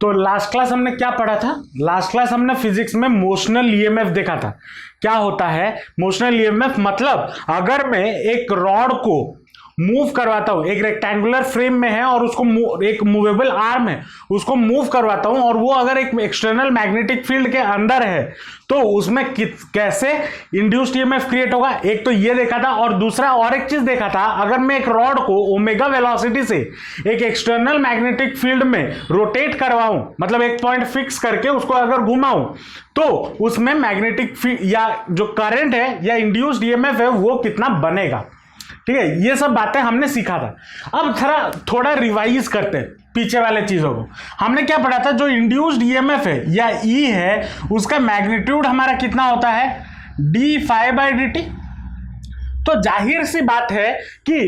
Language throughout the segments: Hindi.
तो लास्ट क्लास हमने क्या पढ़ा था? लास्ट क्लास हमने फिजिक्स में मोशनल ईएमएफ देखा था। क्या होता है मोशनल ईएमएफ? मतलब अगर मैं एक रॉड को मूव करवाता हूं, एक रेक्टेंगुलर फ्रेम में है और उसको एक मूवेबल आर्म है, उसको मूव करवाता हूं और वो अगर एक एक्सटर्नल मैग्नेटिक फील्ड के अंदर है तो उसमें कैसे इंड्यूस्ड ईएमएफ क्रिएट होगा। एक तो ये देखा था, और दूसरा और एक चीज देखा था, अगर मैं एक रॉड को ओमेगा वेलोसिटी से एक एक्सटर्नल मैग्नेटिक फील्ड में रोटेट करवाऊं, मतलब एक पॉइंट फिक्स करके उसको अगर घुमाऊं, तो उसमें मैग्नेटिक फील्ड या जो करंट है या इंड्यूस्ड ईएमएफ है वो कितना बनेगा। ठीक है, ये सब बातें हमने सीखा था। अब थोड़ा रिवाइज करते हैं पीछे वाले चीजों को। हमने क्या पढ़ा था? जो इंड्यूस्ड ईएमएफ है या ई है, उसका मैग्नीट्यूड हमारा कितना होता है? D phi by D T. तो जाहिर सी बात है कि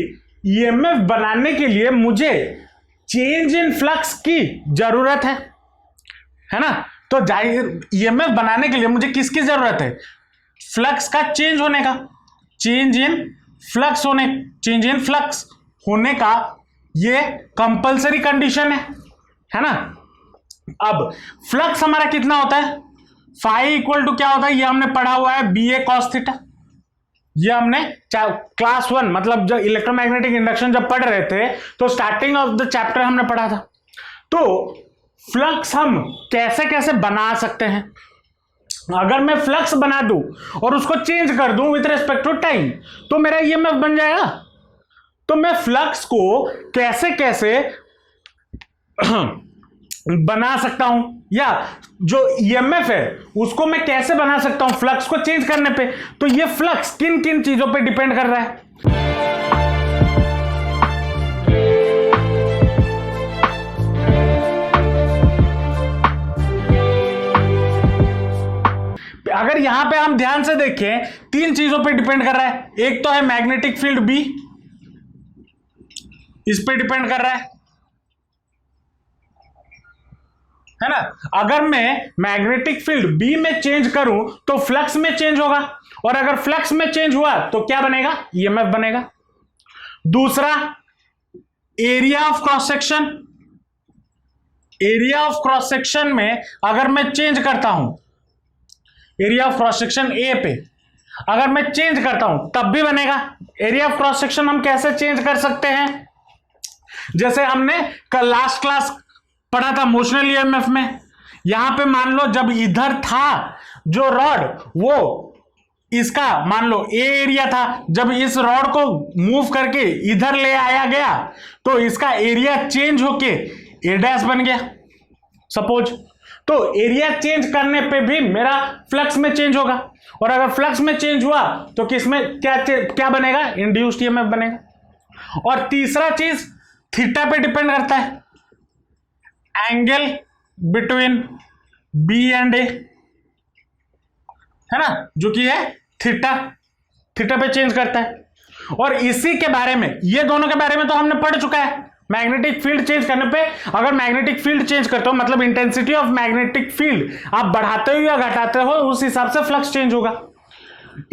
ईएमएफ बनाने के लिए मुझे चेंज इन फ्लक्स की जरूरत है ना। तो जाहिर ईएमएफ बनाने के लिए मुझे किसकी जरूरत है? फ्लक्स का चेंज होने का, चेंज इन फ्लक्स होने का ये कंपलसरी कंडीशन है ना। अब फ्लक्स हमारा कितना होता है? फाई इक्वल टू क्या होता है? ये हमने पढ़ा हुआ है बी ए कॉस थीटा। ये हमने क्लास 1 मतलब जब इलेक्ट्रोमैग्नेटिक इंडक्शन जब पढ़ रहे थे तो स्टार्टिंग ऑफ द चैप्टर हमने पढ़ा था। तो फ्लक्स हम कैसे कैसे बना सकते हैं? अगर मैं फ्लक्स बना दूं और उसको चेंज कर दूं विद रिस्पेक्ट टू टाइम तो मेरा ईएमएफ बन जाएगा। तो मैं फ्लक्स को कैसे कैसे बना सकता हूं, या जो ईएमएफ है उसको मैं कैसे बना सकता हूं फ्लक्स को चेंज करने पे। तो ये फ्लक्स किन किन चीजों पे डिपेंड कर रहा है? अगर यहां पे हम ध्यान से देखें, 3 चीजों पे डिपेंड कर रहा है। एक तो है मैग्नेटिक फील्ड बी, इस पे डिपेंड कर रहा है ना। अगर मैं मैग्नेटिक फील्ड बी में चेंज करूं तो फ्लक्स में चेंज होगा, और अगर फ्लक्स में चेंज हुआ तो क्या बनेगा? ईएमएफ बनेगा। दूसरा, area of cross section. Area of cross section में अगर मैं चेंज करता हूं, area of cross section A पे अगर मैं चेंज करता हूं तब भी बनेगा। एरिया ऑफ क्रॉस सेक्शन हम कैसे चेंज कर सकते हैं? जैसे हमने कल लास्ट क्लास पढ़ा था मोशनल ईएमएफ में। यहां पे मान लो जब इधर था जो रॉड, वो इसका मान लो ए एरिया था, जब इस रॉड को मूव करके इधर ले आया गया तो इसका एरिया चेंज होके ए डैश बन गया सपोज। तो एरिया चेंज करने पे भी मेरा फ्लक्स में चेंज होगा, और अगर फ्लक्स में चेंज हुआ तो किसमें क्या बनेगा? इंड्यूस्ड ईएमएफ बनेगा। और तीसरा चीज थीटा पे डिपेंड करता है, एंगल बिटवीन बी एंड ए, है ना, जो कि है थीटा। थीटा पे चेंज करता है। और इसी के बारे में, ये दोनों के बारे में तो हमने पढ़ चुका है। मैग्नेटिक फील्ड चेंज करने पे, अगर मैग्नेटिक फील्ड चेंज करते हो मतलब इंटेंसिटी ऑफ मैग्नेटिक फील्ड आप बढ़ाते हो या घटाते हो, उस हिसाब से फ्लक्स चेंज होगा।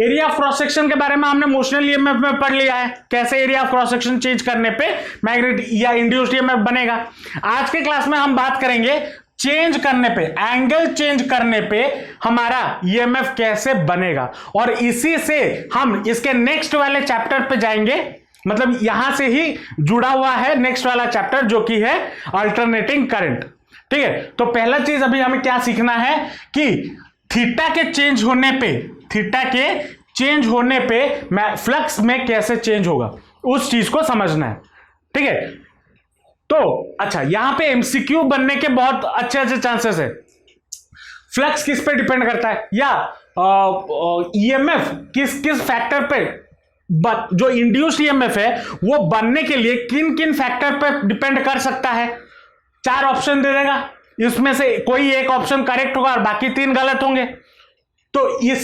एरिया ऑफ क्रॉस सेक्शन के बारे में हमने मोशनल ईएमएफ में पढ़ लिया है, कैसे area of cross section change करने पे मैग्नेटिक या इंड्यूस्ड ईएमएफ बनेगा। आज के क्लास में हम बात करेंगे चेंज करने पे, एंगल चेंज करने पे हमारा ईएमएफ कैसे बनेगा, और इसी से हम इसके नेक्स्ट वाले चैप्टर पे जाएंगे। मतलब यहां से ही जुड़ा हुआ है नेक्स्ट वाला चैप्टर जो कि है अल्टरनेटिंग करंट। ठीक है, तो पहला चीज अभी हमें क्या सीखना है कि थीटा के चेंज होने पे फ्लक्स में कैसे चेंज होगा, उस चीज को समझना है। ठीक है, तो अच्छा, यहां पे एमसीक्यू बनने के बहुत अच्छे चांसेस है। फ्लक्स किस पे डिपेंड करता है, या ईएमएफ किस फैक्टर पे, जो इंड्यूस्ड ईएमएफ है वो बनने के लिए किन किन फैक्टर पे डिपेंड कर सकता है। 4 ऑप्शन दे देगा, इसमें से कोई एक ऑप्शन करेक्ट होगा और बाकी 3 गलत होंगे। तो ये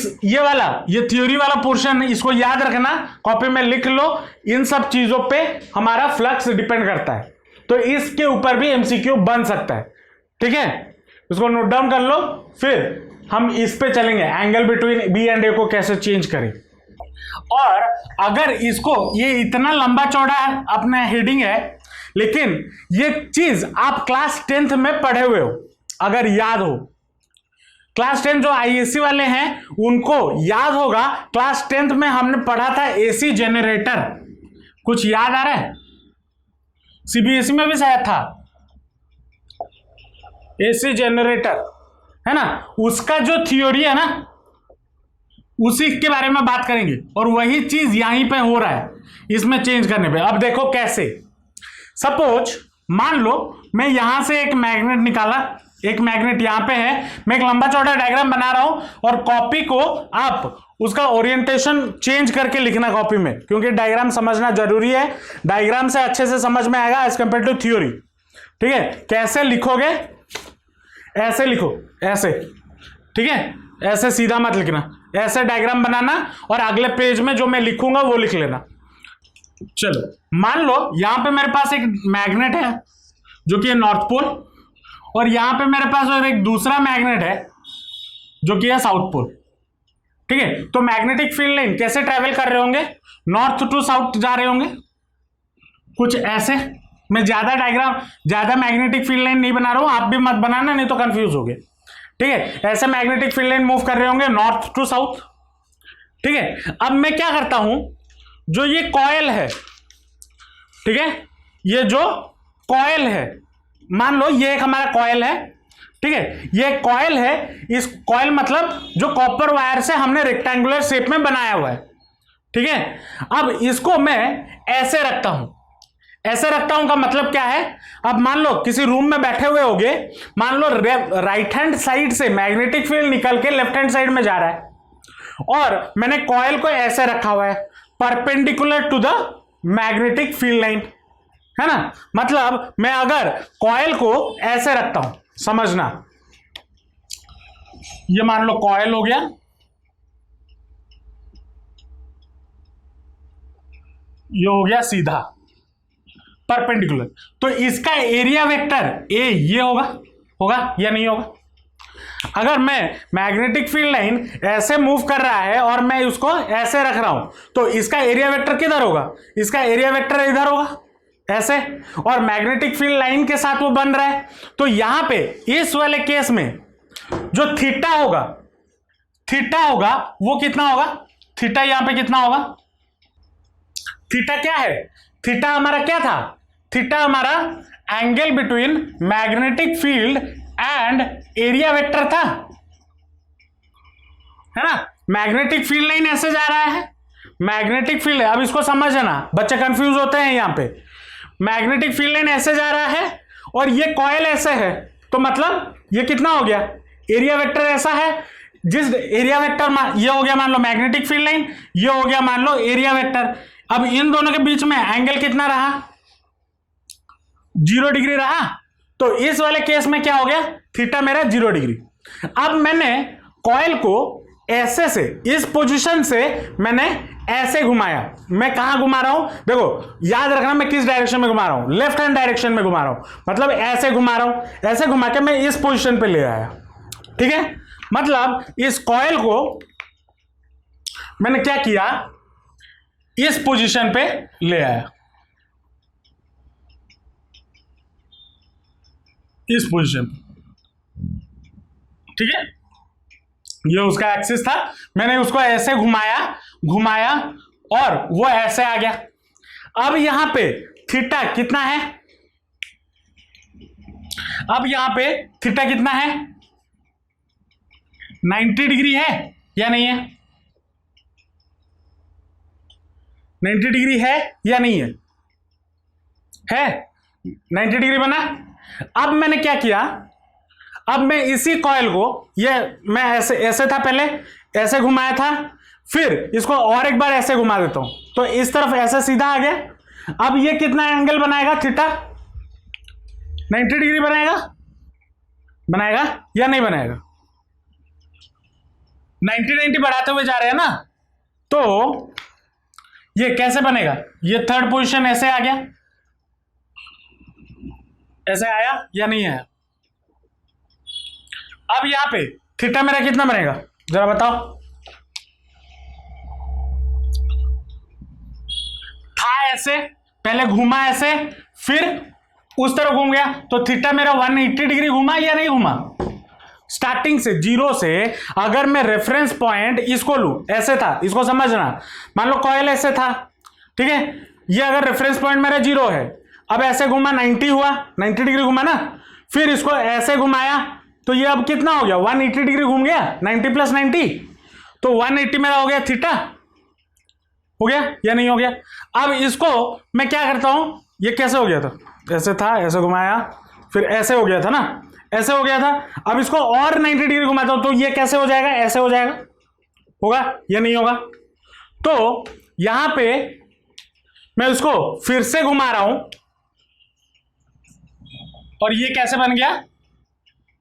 थ्योरी वाला पोर्शन, इसको याद रखना, कॉपी में लिख लो। इन सब चीजों पे हमारा फ्लक्स डिपेंड करता है, तो इसके ऊपर भी एमसीक्यू बन सकता है। ठीक है, इसको नोट डाउन कर लो, फिर हम इस पे चलेंगे, एंगल बिटवीन बी एंड ए को कैसे चेंज करें। और अगर इसको, ये इतना लंबा चौड़ा अपना हेडिंग है, लेकिन ये चीज आप क्लास 10th में पढ़े हुए हो, अगर याद हो। क्लास 10 जो आईएससी वाले हैं उनको याद होगा, क्लास 10th में हमने पढ़ा था एसी जनरेटर। कुछ याद आ रहा है? सीबीएसई में भी शायद था एसी जनरेटर, है ना। उसका जो थ्योरी है ना, उसी के बारे में बात करेंगे, और वही चीज यहीं पे हो रहा है इसमें चेंज करने पे। अब देखो कैसे। सपोज मान लो मैं यहां से एक मैग्नेट निकाला, एक मैग्नेट यहां पे है, मैं एक लंबा चौड़ा डायग्राम बना रहा हूं, और कॉपी को आप उसका ओरिएंटेशन चेंज करके लिखना कॉपी में, क्योंकि डायग्राम समझना जरूरी है। डायग्राम से अच्छे से समझ में आएगा एज कंपेयर टू थ्योरी। ठीक है, कैसे लिखोगे? ऐसे लिखो, ऐसे, ठीक है, ऐसे सीधा मत लिखना, ऐसे डायग्राम बनाना, और अगले पेज में जो मैं लिखूंगा वो लिख लेना। चलो मान लो यहां पे मेरे पास एक मैग्नेट है जो कि है नॉर्थ पोल, और यहां पे मेरे पास और एक दूसरा मैग्नेट है जो कि है साउथ पोल। ठीक है, तो मैग्नेटिक फील्ड लाइन कैसे ट्रेवल कर रहे होंगे? नॉर्थ टू साउथ जा रहे होंगे, कुछ ऐसे। मैं ज्यादा मैग्नेटिक फील्ड लाइन नहीं बना रहा हूं, आप भी मत बनाना, नहीं तो कंफ्यूज होगे। ठीक है, ऐसे मैग्नेटिक फील्ड लाइन मूव कर रहे होंगे नॉर्थ टू साउथ। ठीक है, अब मैं क्या करता हूं, जो ये कॉइल है, ठीक है, ये जो कॉइल है, मान लो ये एक हमारा कॉइल है। ठीक है, ये कॉइल है, इस कॉइल मतलब जो कॉपर वायर से हमने रेक्टेंगुलर शेप में बनाया हुआ है। ठीक है, अब इसको मैं ऐसे रखता हूं। ऐसे रखता हूं का मतलब क्या है? अब मान लो किसी रूम में बैठे हुए होगे, मान लो राइट हैंड साइड से मैग्नेटिक फील्ड निकल के लेफ्ट हैंड साइड में जा रहा है, और मैंने कॉइल को ऐसे रखा हुआ है perpendicular to the magnetic field line, है ना। मतलब मैं अगर कॉइल को ऐसे रखता हूं, समझना, ये मान लो कॉइल हो गया, ये हो गया सीधा परपेंडिकुलर, तो इसका एरिया वेक्टर ए ये होगा या नहीं होगा? अगर मैं मैग्नेटिक फील्ड लाइन ऐसे मूव कर रहा है और मैं उसको ऐसे रख रहा हूं, तो इसका एरिया वेक्टर किधर होगा? इसका एरिया वेक्टर इधर होगा, ऐसे, और मैग्नेटिक फील्ड लाइन के साथ वो बन रहा है। तो यहां पे इस वाले केस में जो थीटा होगा वो कितना होगा? थीटा यहां पे कितना होगा? थीटा क्या है? थीटा हमारा क्या था? थीटा हमारा angle between magnetic field and area vector था, है ना। मैग्नेटिक फील्ड लाइन ऐसे जा रहा है, मैग्नेटिक फील्ड, अब इसको समझना, बच्चे कंफ्यूज होते हैं यहां पे। मैग्नेटिक फील्ड लाइन ऐसे जा रहा है और ये कॉइल ऐसे है, तो मतलब ये कितना हो गया? एरिया वेक्टर ऐसा है, जिस एरिया वेक्टर ये हो गया मान लो मैग्नेटिक फील्ड लाइन, ये हो गया मान लो एरिया वेक्टर। अब इन दोनों के बीच में एंगल कितना रहा? 0 डिग्री रहा। तो इस वाले केस में क्या हो गया? थीटा मेरा 0 डिग्री। अब मैंने कॉइल को ऐसे से, इस पोजीशन से मैंने ऐसे घुमाया। मैं कहां घुमा रहा हूं? देखो याद रखना, मैं किस डायरेक्शन में घुमा रहा हूं? लेफ्ट हैंड डायरेक्शन में घुमा रहा हूं, मतलब ऐसे घुमा रहा हूं। ऐसे घुमा के मैं इस पोजीशन पे ले आया। ठीक है, मतलब इस कॉइल को मैंने क्या किया? इस पोजीशन पे ले आया, इस पोजीशन पे। ठीक है, ये उसका एक्सिस था, मैंने उसको ऐसे घुमाया और वो ऐसे आ गया। अब यहां पे थीटा कितना है? अब यहां पे थीटा कितना है? 90 डिग्री है या नहीं है? 90 डिग्री है या नहीं है? है, 90 डिग्री बना। अब मैंने क्या किया? अब मैं इसी कॉइल को, ये मैं ऐसे था पहले, ऐसे घुमाया था, फिर इसको और एक बार ऐसे घुमा देता हूं, तो इस तरफ ऐसे सीधा आ गया। अब ये कितना एंगल बनाएगा? थीटा 90 डिग्री बनाएगा या नहीं बनाएगा? 90 बढ़ाते हुए जा रहे हैं ना, तो ये कैसे बनेगा? ये थर्ड पोजीशन ऐसे आ गया, ऐसे आया या नहीं आया? अब यहां पे थीटा मेरा कितना बनेगा जरा बताओ? था ऐसे, पहले घूमा ऐसे, फिर उस तरफ घूम गया तो थीटा मेरा 180 डिग्री घुमा या नहीं घुमा? स्टार्टिंग से जीरो से अगर मैं रेफरेंस पॉइंट इसको लू, ऐसे था, इसको समझना, मान लो कॉइल ऐसे था, ठीक है, ये अगर रेफरेंस पॉइंट मेरा जीरो है, अब ऐसे घुमा 90 हुआ, 90 डिग्री घुमा ना, फिर इसको ऐसे घुमाया तो ये अब कितना हो गया? 180 डिग्री घूम गया, 90 प्लस 90, तो 180 मेरा हो गया थीटा, हो गया या नहीं हो गया? अब इसको मैं क्या करता हूं, ये कैसे हो गया था? ऐसे था, ऐसे घुमाया, फिर ऐसे हो गया था ना, ऐसे हो गया था, अब इसको और 90 डिग्री घुमाता हूं तो ये कैसे हो जाएगा? ऐसे हो जाएगा, होगा या नहीं होगा? तो यहां पे मैं उसको फिर से घुमा रहा हूं और ये कैसे बन गया?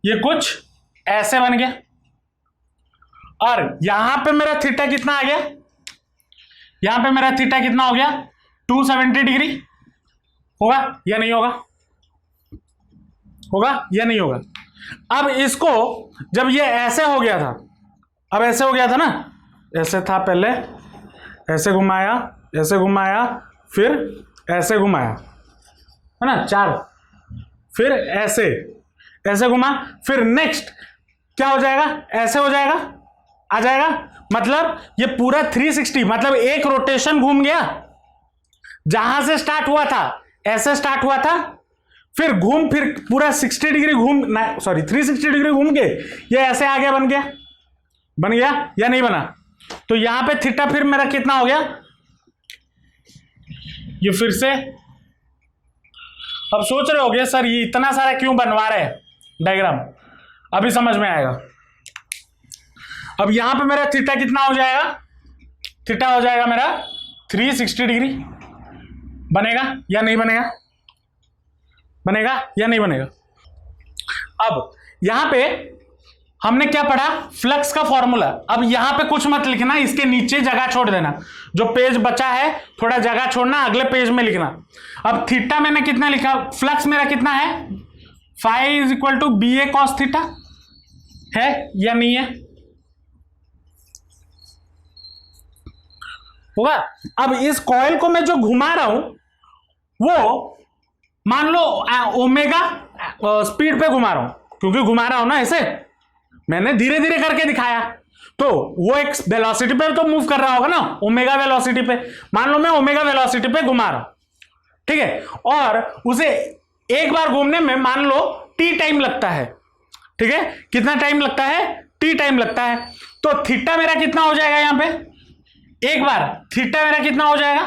ये कुछ ऐसे बन गया, और यहां पे मेरा थीटा कितना आ गया? यहां पे मेरा थीटा कितना हो गया? 270 डिग्री, होगा या नहीं होगा? होगा या नहीं होगा? अब इसको जब ये ऐसे हो गया था, अब ऐसे हो गया था ना, ऐसे था पहले, ऐसे घुमाया, ऐसे घुमाया, फिर ऐसे घुमाया, है ना, 4, फिर ऐसे ऐसे घुमा, फिर नेक्स्ट क्या हो जाएगा? ऐसे हो जाएगा, आ जाएगा, मतलब ये पूरा 360, मतलब एक रोटेशन घूम गया, जहां से स्टार्ट हुआ था ऐसे स्टार्ट हुआ था, फिर घूम, फिर पूरा 60 डिग्री घूम, 360 डिग्री घूम के ये ऐसे आगे बन गया, बन गया या नहीं बना? तो यहां पे थीटा फिर मेरा कितना हो गया? ये फिर से, अब सोच रहे होगे सर ये इतना सारा क्यों बनवा रहे हैं डायग्राम, अभी समझ में आएगा। अब यहां पे मेरा थीटा कितना हो जाएगा? थीटा हो जाएगा मेरा 360 डिग्री, बनेगा या नहीं बनेगा? बनेगा या नहीं बनेगा? अब यहां पे हमने क्या पढ़ा? फ्लक्स का फॉर्मूला। अब यहां पे कुछ मत लिखना, इसके नीचे जगह छोड़ देना, जो पेज बचा है थोड़ा जगह छोड़ना, अगले पेज में लिखना। अब थीटा मैंने कितना लिखा? फ्लक्स मेरा कितना है? Phi is equal to B A cos theta, है या नहीं है? होगा। अब इस कॉइल को मैं जो घुमा रहा हूं वो मान लो ओमेगा स्पीड पे घुमा रहा हूं, क्योंकि घुमा रहा हूं ना ऐसे, मैंने धीरे धीरे करके दिखाया, तो वो एक वेलोसिटी पे तो मूव कर रहा होगा ना, ओमेगा वेलोसिटी पे। मान लो मैं ओमेगा वेलोसिटी पे घुमा रहा हूं, ठीक है, और उसे एक बार घूमने में मान लो टी टाइम लगता है, ठीक है, कितना टाइम लगता है? टी टाइम लगता है। तो थीटा मेरा कितना हो जाएगा? यहां पे एक बार थीटा मेरा कितना हो जाएगा?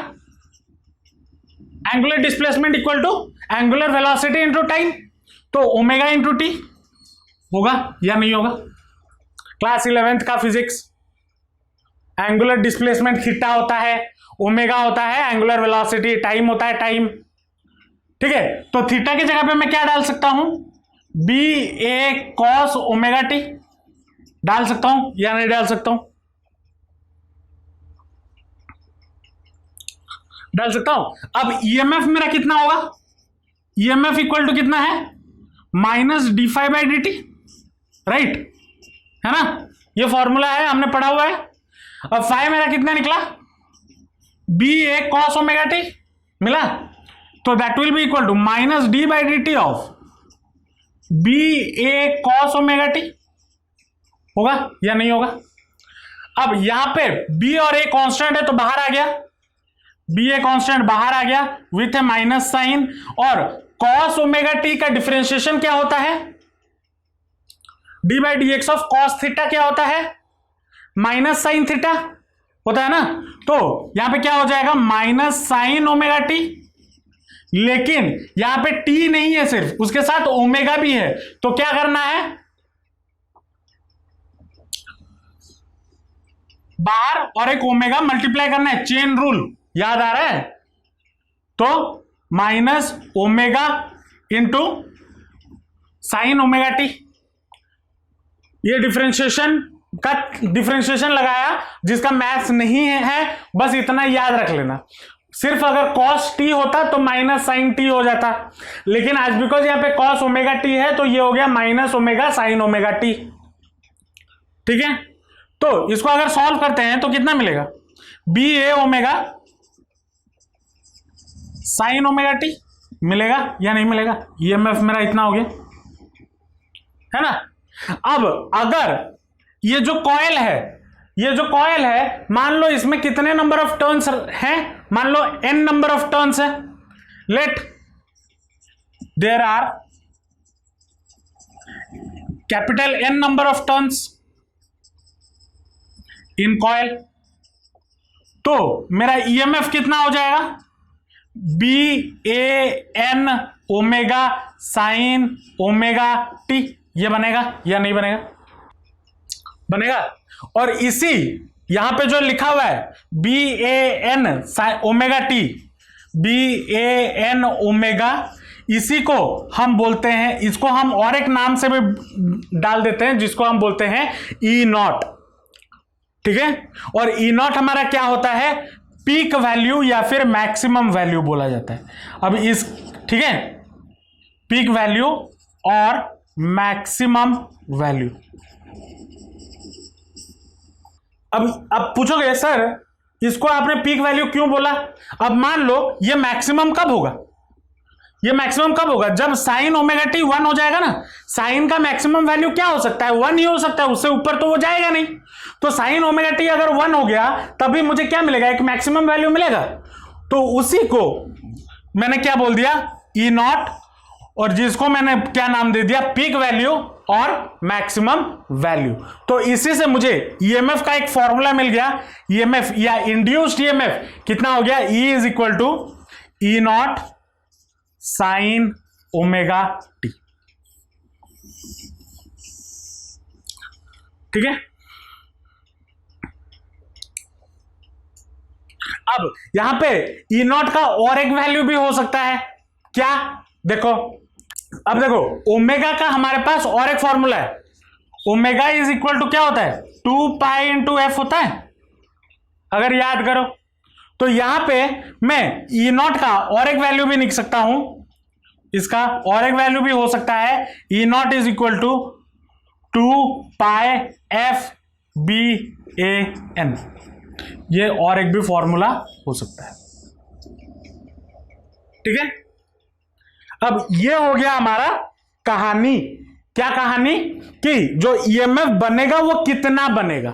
Angular displacement equal to angular velocity into time, तो ओमेगा इंटू टी, होगा या नहीं होगा? क्लास 11th का फिजिक्स, एंगुलर डिस्प्लेसमेंट थीटा होता है, ओमेगा होता है एंगुलर वेलोसिटी, टाइम होता है टाइम, ठीक है। तो थीटा की जगह पे मैं क्या डाल सकता हूं? B A cos omega T डाल सकता हूं या नहीं डाल सकता हूं? डाल सकता हूं। अब ईएमएफ मेरा कितना होगा? ईएमएफ इक्वल टू कितना है? Minus D phi by D T, right, है ना, ये फॉर्मूला है, हमने पढ़ा हुआ है। अब फाई मेरा कितना निकला? B A cos omega T मिला, तो that will be equal to minus D by D T of B A cos omega T, होगा या नहीं होगा? अब यहां पे बी और ए कांस्टेंट है तो बाहर आ गया, बी ए कांस्टेंट बाहर आ गया विथ ए माइनस साइन, और कॉस ओमेगा टी का डिफरेंशिएशन क्या होता है? D by D x of cos theta क्या होता है? माइनस साइन थीटा होता है ना, तो यहां पे क्या हो जाएगा? माइनस साइन ओमेगा टी, लेकिन यहां पे टी नहीं है सिर्फ, उसके साथ ओमेगा भी है, तो क्या करना है? बाहर और एक ओमेगा मल्टीप्लाई करना है, चेन रूल याद आ रहा है? तो minus omega into sine omega T, ये डिफरेंशिएशन लगाया, जिसका मैथ्स नहीं है, बस इतना याद रख लेना। सिर्फ अगर कॉस टी होता तो माइनस साइन टी हो जाता, लेकिन आज बिकॉज यहां पे कॉस ओमेगा टी है तो ये हो गया minus omega sine omega T, ठीक है। तो इसको अगर सॉल्व करते हैं तो कितना मिलेगा? बी ए ओमेगा साइन ओमेगा टी मिलेगा या नहीं मिलेगा? ईएमएफ मेरा इतना हो गया, है ना। अब अगर ये जो कॉइल है, मान लो इसमें कितने नंबर ऑफ टर्न्स हैं, मान लो n नंबर ऑफ टर्न्स है। Let there are capital N number of turns in coil, तो मेरा ईएमएफ कितना हो जाएगा? BAN omega sine omega T. ये बनेगा या नहीं बनेगा? बनेगा। और इसी यहां पे जो लिखा हुआ है BAN omega T, BAN omega, इसी को हम बोलते हैं, इसको हम और एक नाम से भी डाल देते हैं जिसको हम बोलते हैं E0, ठीक है। और E0 हमारा क्या होता है? पीक वैल्यू या फिर मैक्सिमम वैल्यू बोला जाता है। अब इस, ठीक है, पीक वैल्यू और मैक्सिमम वैल्यू। अब पूछोगे सर इसको आपने पीक वैल्यू क्यों बोला? अब मान लो ये मैक्सिमम कब होगा? ये मैक्सिमम कब होगा? जब साइन ओमेगा टी 1 हो जाएगा ना। साइन का मैक्सिमम वैल्यू क्या हो सकता है? 1 ही हो सकता है, उससे ऊपर तो वो जाएगा नहीं। तो साइन ओमेगा टी अगर 1 हो गया तभी मुझे क्या मिलेगा? एक मैक्सिमम वैल्यू मिलेगा। तो उसी को मैंने क्या बोल दिया? E0, और जिसको मैंने क्या नाम दे दिया? पीक वैल्यू और मैक्सिमम वैल्यू। तो इसी से मुझे ईएमएफ का एक फॉर्मूला मिल गया। ईएमएफ या इंड्यूस्ड ईएमएफ कितना हो गया? E is equal to E0 sine omega T, ठीक है। अब यहां पे E0 का और एक वैल्यू भी हो सकता है। क्या? देखो, अब देखो ओमेगा का हमारे पास और एक फॉर्मूला है। ओमेगा इज इक्वल टू क्या होता है? 2 पाई इंटू एफ होता है, अगर याद करो। तो यहां पे मैं E0 का और एक वैल्यू भी लिख सकता हूं, इसका और एक वैल्यू भी हो सकता है। E0 is equal to 2 pi F B A N. ये और एक भी फॉर्मूला हो सकता है, ठीक है। अब ये हो गया हमारा कहानी। क्या कहानी? कि जो ईएमएफ बनेगा वो कितना बनेगा,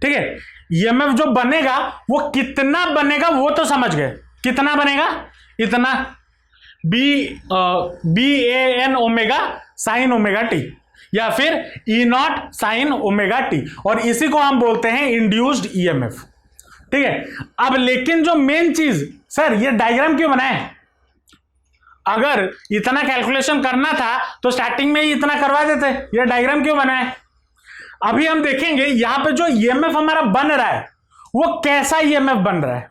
ठीक है। ईएमएफ जो बनेगा वो कितना बनेगा वो तो समझ गए। कितना बनेगा? इतना, BAN omega sine omega T, या फिर E0 साइन ओमेगा टी, और इसी को हम बोलते हैं इंड्यूस्ड ईएमएफ, ठीक है। अब लेकिन जो मेन चीज, सर ये डायग्राम क्यों बनाए? अगर इतना कैलकुलेशन करना था तो स्टार्टिंग में ही इतना करवा देते। ये डायग्राम क्यों बनाए? अभी हम देखेंगे यहां पे जो ईएमएफ हमारा बन रहा है वो कैसा ईएमएफ बन रहा है,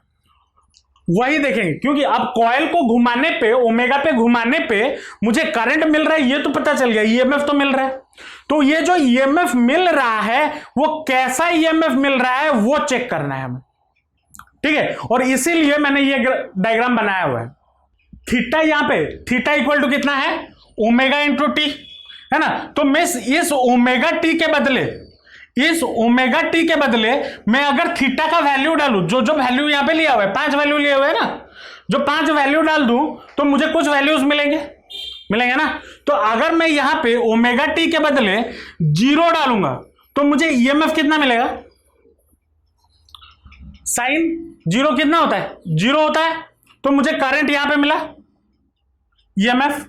वही देखेंगे। क्योंकि अब कॉइल को घुमाने पे, ओमेगा पे घुमाने पे मुझे करंट मिल रहा है, ये तो पता चल गया, ईएमएफ तो मिल रहा है। तो ये जो ईएमएफ मिल रहा है वो कैसा ईएमएफ मिल रहा है वो चेक करना है हमें, ठीक है। और इसीलिए मैंने ये डायग्राम बनाया हुआ है। थीटा, यहां पे थीटा इक्वल टू कितना है? ओमेगा इंटू टी, है ना। तो मैं इस ओमेगा टी के बदले मैं अगर थीटा का वैल्यू डालूं, जो जो वैल्यू यहां पे लिया हुआ है, 5 वैल्यू लिए हुए है ना, जो 5 वैल्यू डाल दूं तो मुझे कुछ वैल्यूज मिलेंगे ना। तो अगर मैं यहां पे ओमेगा टी के बदले 0 डालूंगा तो मुझे ईएमएफ कितना मिलेगा? साइन 0 कितना होता है? 0 होता है। तो मुझे करंट यहां पे मिला, ईएमएफ,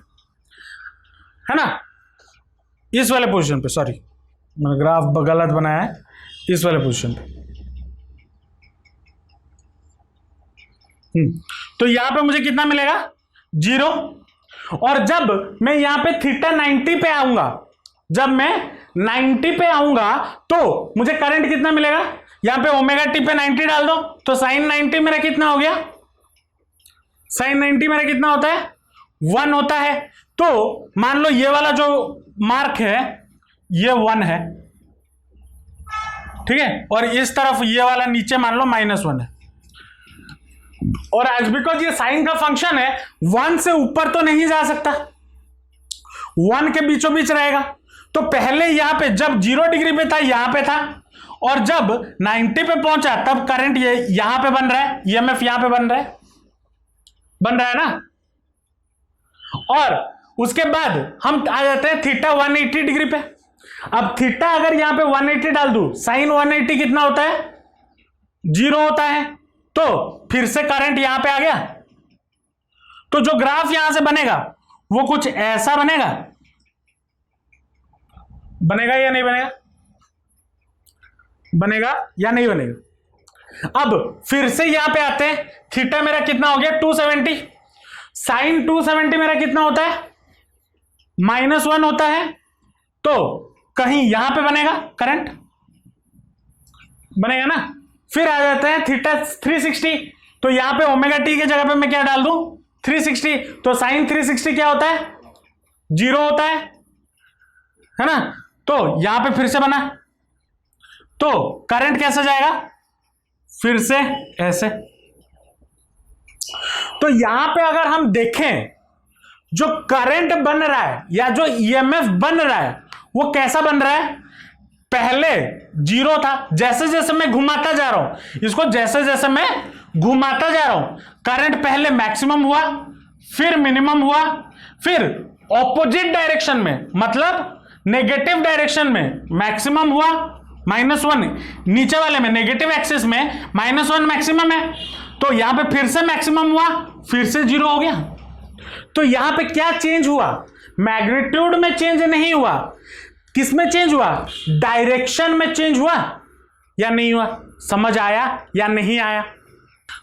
है ना, इस वाले पोजीशन पे। सॉरी, मैं ग्राफ गलत बनाया है, इस वाले पोजीशन पे। तो यहां पे मुझे कितना मिलेगा? 0। और जब मैं यहां पे थीटा 90 पे आऊंगा, जब मैं 90 पे आऊंगा तो मुझे करंट कितना मिलेगा? यहां पे ओमेगा टी पे 90 डाल दो तो साइन 90 मेरा कितना हो गया? साइन 90 मेरा कितना होता है? 1 होता है। तो मान लो ये वाला जो मार्क है ये 1 है, ठीक है। और इस तरफ ये वाला नीचे मान लो -1 है। और एज बिकॉज ये साइन का फंक्शन है, 1 से ऊपर तो नहीं जा सकता, 1 के बीचों बीच रहेगा। तो पहले यहां पे जब 0 डिग्री पे था यहां पे था, और जब 90 पे पहुंचा तब करंट ये यहां पे बन रहा है, ईएमएफ यहां पे बन रहा है ना। और उसके बाद हम आ जाते हैं थीटा 180 डिग्री पे। अब थीटा अगर यहां पे 180 डाल दूं, साइन 180 कितना होता है? 0 होता है। तो फिर से करंट यहां पे आ गया, तो जो ग्राफ यहां से बनेगा वो कुछ ऐसा बनेगा। बनेगा या नहीं बनेगा? बनेगा या नहीं बनेगा? अब फिर से यहां पे आते हैं, थीटा मेरा कितना हो गया? 270। साइन 270 मेरा कितना होता है? -1 होता है। तो कहीं यहां पे बनेगा करंट, बनेगा ना। फिर आ जाते हैं थीटा 360, तो यहां पे ओमेगा टी की जगह पे मैं क्या डाल दूं? 360। तो साइन 360 क्या होता है? 0 होता है ना। तो यहां पे फिर से बना, तो करंट कैसे जाएगा? फिर से ऐसे। तो यहां पे अगर हम देखें, जो करंट बन रहा है या जो ईएमएफ बन रहा है वो कैसा बन रहा है? पहले 0 था, जैसे जैसे मैं घुमाता जा रहा हूं इसको, जैसे जैसे मैं घुमाता जा रहा हूं, करंट पहले मैक्सिमम हुआ, फिर मिनिमम हुआ, फिर ऑपोजिट डायरेक्शन में, मतलब नेगेटिव डायरेक्शन में मैक्सिमम हुआ -1, नीचे वाले में नेगेटिव एक्सिस में -1 मैक्सिमम है। तो यहां पे फिर से मैक्सिमम हुआ, फिर से 0 हो गया। तो यहां पे क्या चेंज हुआ? मैग्नीट्यूड में चेंज नहीं हुआ, किस में चेंज हुआ? डायरेक्शन में चेंज हुआ या नहीं हुआ? समझ आया या नहीं आया?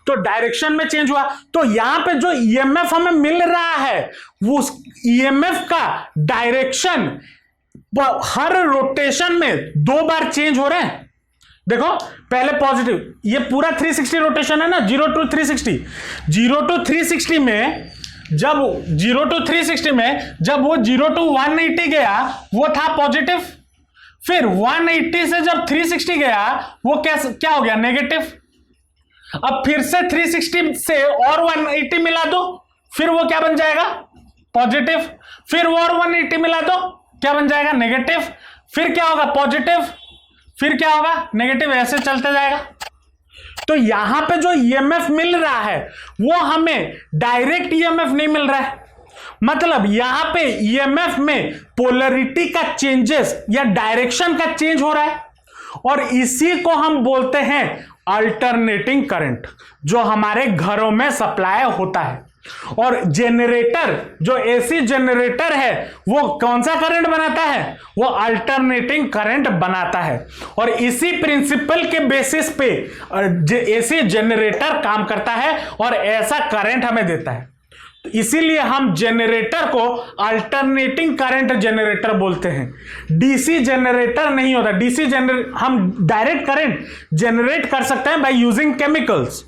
तो डायरेक्शन में चेंज हुआ। तो यहां पे जो ईएमएफ हमें मिल रहा है वो ईएमएफ का डायरेक्शन हर रोटेशन में 2 बार चेंज हो रहा है। देखो पहले पॉजिटिव, ये पूरा 360 रोटेशन है ना, 0 to 360। 0 to 360 में जब 0 to 360 में जब वो 0 to 180 गया वो था पॉजिटिव, फिर 180 से जब 360 गया वो क्या हो गया? नेगेटिव। अब फिर से 360 से और 180 मिला दो, फिर वो क्या बन जाएगा? पॉजिटिव। फिर वो और 180 मिला दो, क्या बन जाएगा? नेगेटिव। फिर क्या होगा? पॉजिटिव। फिर क्या होगा? नेगेटिव। ऐसे चलते जाएगा। तो यहां पे जो ईएमएफ मिल रहा है वो हमें डायरेक्ट ईएमएफ नहीं मिल रहा है, मतलब यहां पे ईएमएफ में पोलरिटी का चेंजेस या डायरेक्शन का चेंज हो रहा है, और इसी को हम बोलते हैं अल्टरनेटिंग करंट, जो हमारे घरों में सप्लाई होता है। और जेनरेटर, जो एसी जेनरेटर है, वो कौन सा करंट बनाता है? वो अल्टरनेटिंग करंट बनाता है। और इसी प्रिंसिपल के बेसिस पे एसी जेनरेटर काम करता है और ऐसा करंट हमें देता है। तो इसीलिए हम जेनरेटर को अल्टरनेटिंग करंट जेनरेटर बोलते हैं। डीसी जेनरेटर नहीं होता। डीसी जनरेटर हम डायरेक्ट करंट जनरेट कर सकते हैं बाय यूजिंग केमिकल्स,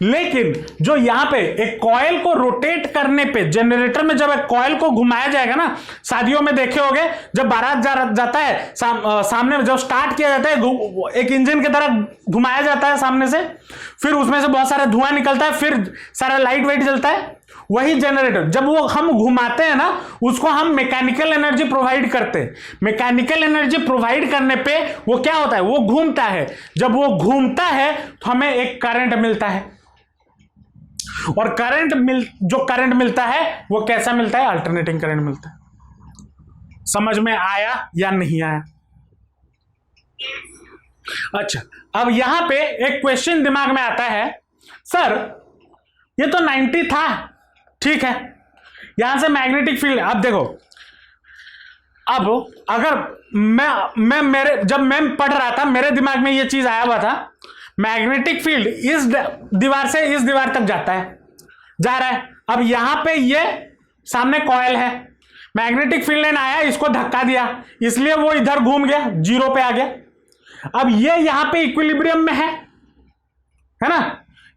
लेकिन जो यहां पे एक कॉइल को रोटेट करने पे, जनरेटर में जब एक कॉइल को घुमाया जाएगा ना, शादियों में देखे होंगे जब बारात जाता है, सामने जब स्टार्ट किया जाता है एक इंजन की तरह घुमाया जाता है सामने से, फिर उसमें से बहुत सारा धुआं निकलता है, फिर सारा लाइट वेट जलता है। वही जनरेटर जब वो हम घुमाते हैं ना, उसको हम मैकेनिकल एनर्जी प्रोवाइड करते हैं। मैकेनिकल एनर्जी प्रोवाइड करने पे वो क्या होता है? वो घूमता है। जब वो घूमता है तो हमें एक करंट मिलता है, और जो करंट मिलता है वो कैसा मिलता है? अल्टरनेटिंग करंट मिलता है। समझ में आया या नहीं आया? अच्छा, अब यहां पे एक क्वेश्चन दिमाग में आता है, सर ये तो 90 था, ठीक है, यहां से मैग्नेटिक फील्ड, अब देखो, अब अगर जब मैं पढ़ रहा था मेरे दिमाग में ये चीज आया हुआ था, मैग्नेटिक फील्ड इस दीवार से इस दीवार तक जा रहा है। अब यहां पे ये सामने कॉइल है, मैग्नेटिक फील्ड लाइन आया, इसको धक्का दिया, इसलिए वो इधर घूम गया, 0 पे आ गया। अब ये यहां पे इक्विलिब्रियम में है ना,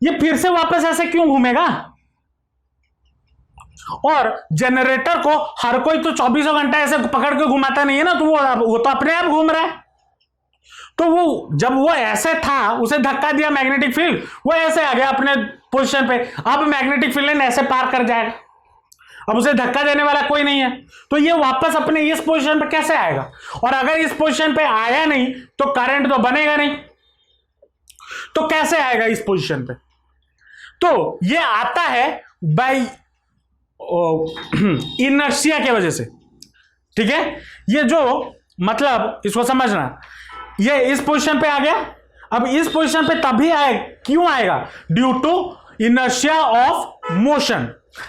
ये फिर से वापस ऐसे क्यों घूमेगा? और जनरेटर को हर कोई तो 24 घंटा ऐसे पकड़ के घुमाता नहीं है ना, तो वो तो अपने आप घूम रहा है। तो वो जब वो ऐसे था, उसे धक्का दिया मैग्नेटिक फील्ड, वो ऐसे आ गया अपने पोजीशन पे। अब मैग्नेटिक फील्ड लाइन ऐसे पार कर जाएगा, अब उसे धक्का देने वाला कोई नहीं है, तो ये वापस अपने इस पोजीशन पे कैसे आएगा? और अगर इस पोजीशन पे आया नहीं तो करंट तो बनेगा नहीं, तो कैसे आएगा इस पोजीशन पे? तो ये आता है बाय इनर्शिया की वजह से। ठीक है, ये जो मतलब इसको समझना, ये इस पोजीशन पे आ गया, अब इस पोजीशन पे तभी आए, क्यों आएगा? Due to inertia of motion.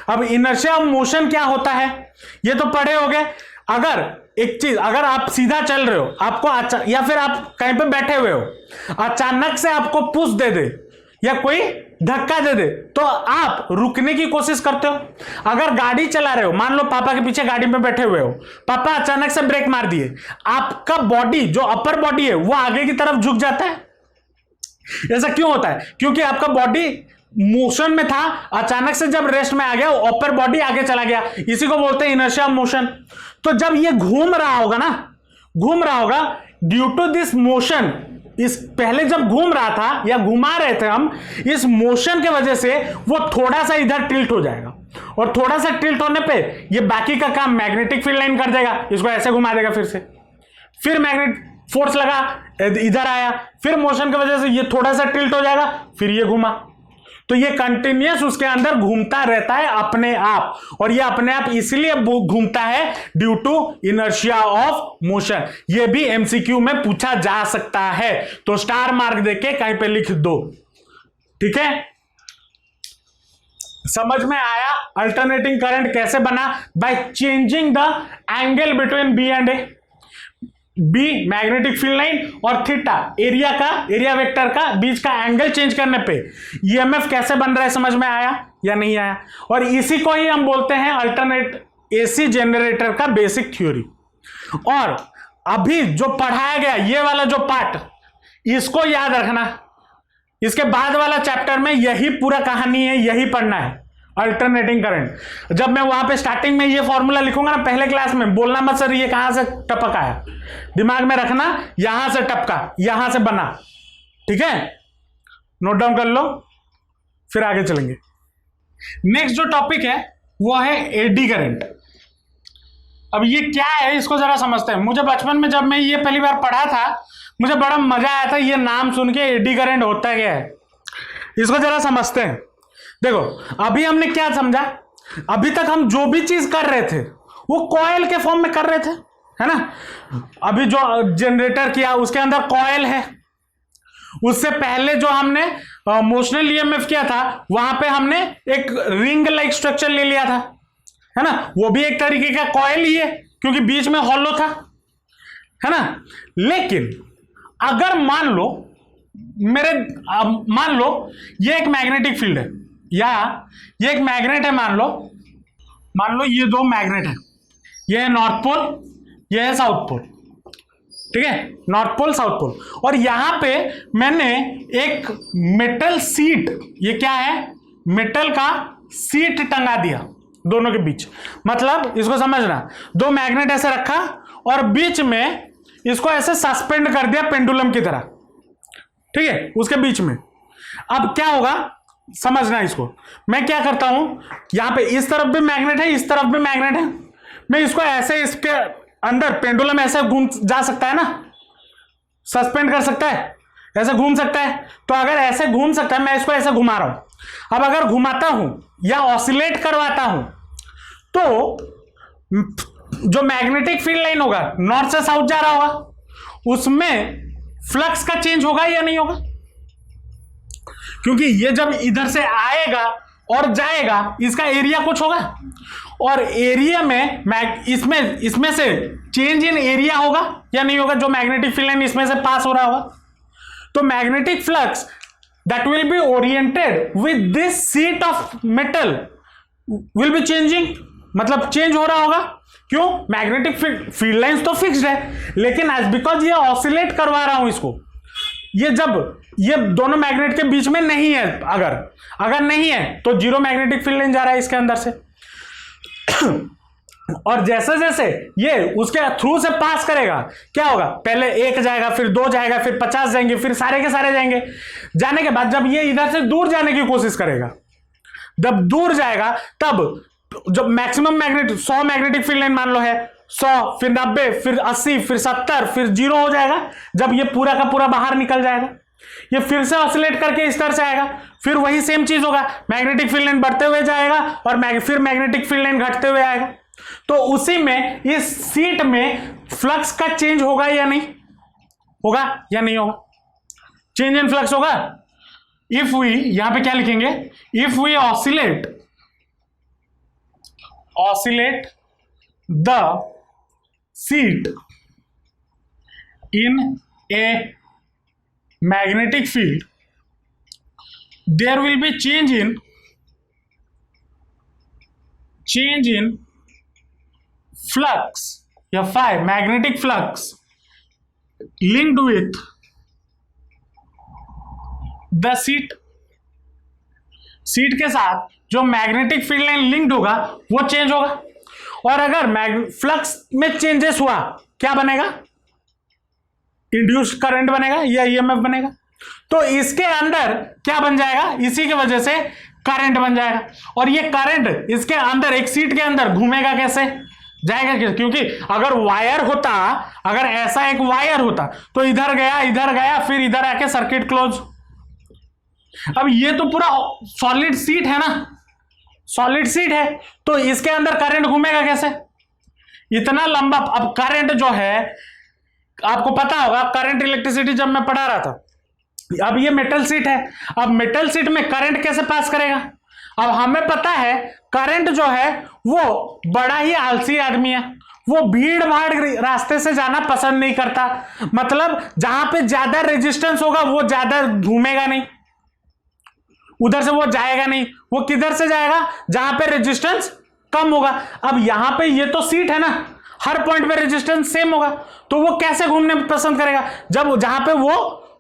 अब इनर्शिया ऑफ मोशन क्या होता है ये तो पढ़े हो गए। अगर एक चीज, अगर आप सीधा चल रहे हो, आपको या फिर आप कहीं पे बैठे हुए हो, अचानक से आपको पुश दे दे या कोई धक्का दे दे, तो आप रुकने की कोशिश करते हो। अगर गाड़ी चला रहे हो, मान लो पापा के पीछे गाड़ी में बैठे हुए हो, पापा अचानक से ब्रेक मार दिए, आपका बॉडी, जो अपर बॉडी है, वो आगे की तरफ झुक जाता है। ऐसा क्यों होता है? क्योंकि आपका बॉडी मोशन में था, अचानक से जब रेस्ट में आ गया, अपर बॉडी आगे चला गया, इसी को बोलते हैं इनर्शिया ऑफ मोशन। तो जब ये घूम रहा होगा ना, घूम रहा होगा, ड्यू टू दिस मोशन, इस पहले जब घूम रहा था या घुमा रहे थे हम, इस मोशन के वजह से वो थोड़ा सा इधर टिल्ट हो जाएगा, और थोड़ा सा टिल्ट होने पे ये बाकी का काम मैग्नेटिक फील्ड लाइन कर देगा, इसको ऐसे घुमा देगा, फिर मैग्नेट फोर्स लगा, इधर आया, फिर मोशन की वजह से ये थोड़ा सा टिल्ट हो जाएगा, फिर ये घुमा। तो ये कंटिन्यूअस उसके अंदर घूमता रहता है अपने आप, और ये अपने आप इसलिए घूमता है due to inertia of motion. ये भी एमसीक्यू में पूछा जा सकता है, तो स्टार मार्क देके कहीं पे लिख दो। ठीक है, समझ में आया? अल्टरनेटिंग करंट कैसे बना? By changing the angle between B and A. B magnetic field line और थीटा एरिया वेक्टर का बीच का एंगल चेंज करने पे ईएमएफ कैसे बन रहा है, समझ में आया या नहीं आया? और इसी को ही हम बोलते हैं अल्टरनेट एसी जनरेटर का बेसिक थ्योरी। और अभी जो पढ़ाया गया ये वाला जो पार्ट, इसको याद रखना, इसके बाद वाला चैप्टर में यही पूरा कहानी है, यही पढ़ना है, अल्टरनेटिंग करंट। जब मैं वहां पे स्टार्टिंग में ये फॉर्मूला लिखूंगा ना पहले क्लास में, बोलना मत सर ये कहां से टपक आया, दिमाग में रखना, यहां से टपका, यहां से बना। ठीक है, नोट डाउन कर लो, फिर आगे चलेंगे। नेक्स्ट जो टॉपिक है वो है एडी करंट। अब ये क्या है इसको जरा समझते हैं। मुझे बचपन में जब मैं ये पहली बार पढ़ा था, मुझे बड़ा मजा आया था ये नाम सुन के, एडी करंट होता क्या है, इसको जरा समझते हैं। देखो, अभी हमने क्या समझा, अभी तक हम जो भी चीज कर रहे थे वो कॉइल के फॉर्म में कर रहे थे, है ना। अभी जो जनरेटर किया उसके अंदर कॉइल है, उससे पहले जो हमने मोशनल ईएमएफ किया था वहां पे हमने एक रिंग लाइक स्ट्रक्चर ले लिया था, है ना, वो भी एक तरीके का कॉइल ही है क्योंकि बीच में हॉलो था, है ना। लेकिन अगर मान लो ये एक मैग्नेटिक फील्ड है, या ये एक मैग्नेट है, मान लो ये दो मैग्नेट है, ये है नॉर्थ पोल, ये है साउथ पोल। ठीक है, नॉर्थ पोल साउथ पोल, और यहां पे मैंने एक मेटल सीट, ये क्या है, मेटल का सीट टंगा दिया दोनों के बीच। मतलब इसको समझना, दो मैग्नेट ऐसे रखा और बीच में इसको ऐसे सस्पेंड कर दिया पेंडुलम की तरह। ठीक है, उसके बीच में अब क्या होगा समझना इसको। मैं क्या करता हूं, यहां पे इस तरफ भी मैग्नेट है, इस तरफ भी मैग्नेट है, मैं इसको ऐसे, इसके अंदर पेंडुलम ऐसे घूम जा सकता है ना, सस्पेंड कर सकता है, ऐसे घूम सकता है। तो अगर ऐसे घूम सकता है, मैं इसको ऐसे घुमा रहा हूं, अब अगर घुमाता हूं या ऑसिलेट करवाता हूं तो जो मैग्नेटिक फील्ड लाइन होगा नॉर्थ से साउथ जा रहा होगा, उसमें फ्लक्स का चेंज होगा या नहीं होगा? क्योंकि ये जब इधर से आएगा और जाएगा, इसका एरिया कुछ होगा, और एरिया में इसमें से चेंज इन एरिया होगा या नहीं होगा, जो मैग्नेटिक फील्ड लाइन इसमें से पास हो रहा होगा। तो magnetic flux that will B oriented with this sheet of metal will be changing, मतलब चेंज हो रहा होगा। क्यों? मैग्नेटिक फील्ड लाइंस तो फिक्स्ड है, लेकिन एज बिकॉज ये ऑसिलेट करवा रहा हूं इसको, ये जब ये दोनों मैग्नेट के बीच में नहीं है, अगर नहीं है तो जीरो मैग्नेटिक फील्ड लाइन जा रहा है इसके अंदर से। और जैसे जैसे ये उसके थ्रू से पास करेगा, क्या होगा, पहले एक जाएगा, फिर दो जाएगा, फिर 50 जाएंगे, फिर सारे के सारे जाएंगे। जाने के बाद जब ये इधर से दूर जाने की कोशिश करेगा, जब दूर जाएगा तब जब maximum magnet 100 magnetic field line मान लो है, 100 फिर 90 फिर 80 फिर 70 फिर 0 हो जाएगा जब ये पूरा का पूरा बाहर निकल जाएगा। ये फिर से ऑसिलेट करके इस तरह से आएगा, फिर वही सेम चीज होगा, मैग्नेटिक फील्ड लाइन बढ़ते हुए जाएगा और फिर मैग्नेटिक फील्ड लाइन घटते हुए आएगा। तो उसी में इस सीट में फ्लक्स का चेंज होगा या नहीं होगा, या नहीं होगा, चेंज इन फ्लक्स होगा। इफ वी, यहां पे क्या लिखेंगे, if we oscillate the sheet in a magnetic field, there will be change in flux या phi, magnetic flux linked with the seat के साथ जो मैग्नेटिक फील्ड लाइन लिंक्ड होगा वो चेंज होगा। और अगर फ्लक्स में चेंजेस हुआ क्या बनेगा, इंड्यूस्ड करंट बनेगा या ईएमएफ बनेगा। तो इसके अंदर क्या बन जाएगा, इसी की वजह से करंट बन जाएगा। और ये करंट इसके अंदर एक सीट के अंदर घूमेगा कैसे, जाएगा कैसे, क्योंकि अगर वायर होता, अगर ऐसा एक वायर होता तो इधर गया फिर इधर आके सर्किट क्लोज। अब ये तो पूरा सॉलिड सीट है ना, सॉलिड सीट है, तो इसके अंदर करंट घूमेगा कैसे, इतना लंबा। अब करंट जो है आपको पता होगा, करंट इलेक्ट्रिसिटी जब मैं पढ़ा रहा था, अब ये मेटल सीट है, अब मेटल सीट में करंट कैसे पास करेगा। अब हमें पता है करंट जो है वो बड़ा ही आलसी आदमी है, वो भीड़ भाड़ रास्ते से जाना पसंद नहीं करता, मतलब जहां पे ज्यादा रेजिस्टेंस होगा वो ज्यादा घूमेगा नहीं, उधर से वो जाएगा नहीं, वो किधर से जाएगा, जहां पे रेजिस्टेंस कम होगा। अब यहां पे ये तो सीट है ना, हर पॉइंट पे रेजिस्टेंस सेम होगा, तो वो कैसे घूमने पसंद करेगा, जब जहां पे वो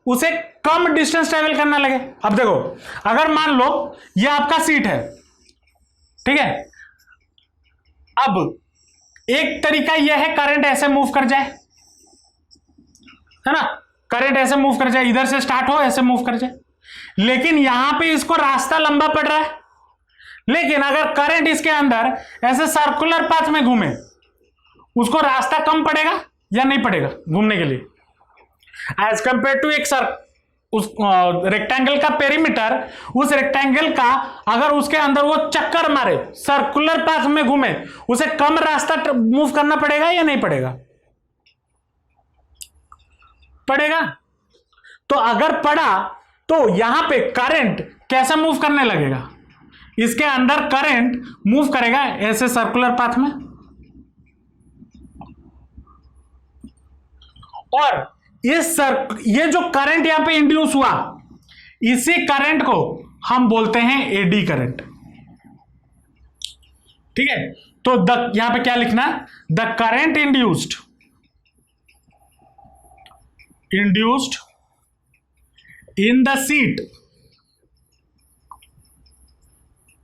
उसे कम डिस्टेंस ट्रेवल करना लगे। अब देखो, अगर मान लो ये आपका सीट है, ठीक है, अब एक तरीका यह है करंट ऐसे मूव कर जाए, है ना, करंट ऐसे मूव कर जाए, इधर से स्टार्ट हो ऐसे मूव कर जाए, लेकिन यहां पे इसको रास्ता लंबा पड़ रहा है। लेकिन अगर करंट इसके अंदर ऐसे सर्कुलर पाथ में घूमे, उसको रास्ता कम पड़ेगा या नहीं पड़ेगा घूमने के लिए, एज कंपेयर टू एक उस रेक्टेंगल का पेरीमीटर, उस रेक्टेंगल का अगर उसके अंदर वो चक्कर मारे, सर्कुलर पाथ में घूमे, उसे कम रास्ता मूव करना पड़ेगा या नहीं पड़ेगा, पड़ेगा। तो अगर पड़ा तो यहां पे करंट कैसे मूव करने लगेगा, इसके अंदर करंट मूव करेगा ऐसे सर्कुलर पाथ में, और ये जो करंट यहां पे इंड्यूस हुआ, इसी करंट को हम बोलते हैं एडी करंट, ठीक है। तो यहां पे क्या लिखना, the current induced in the sheet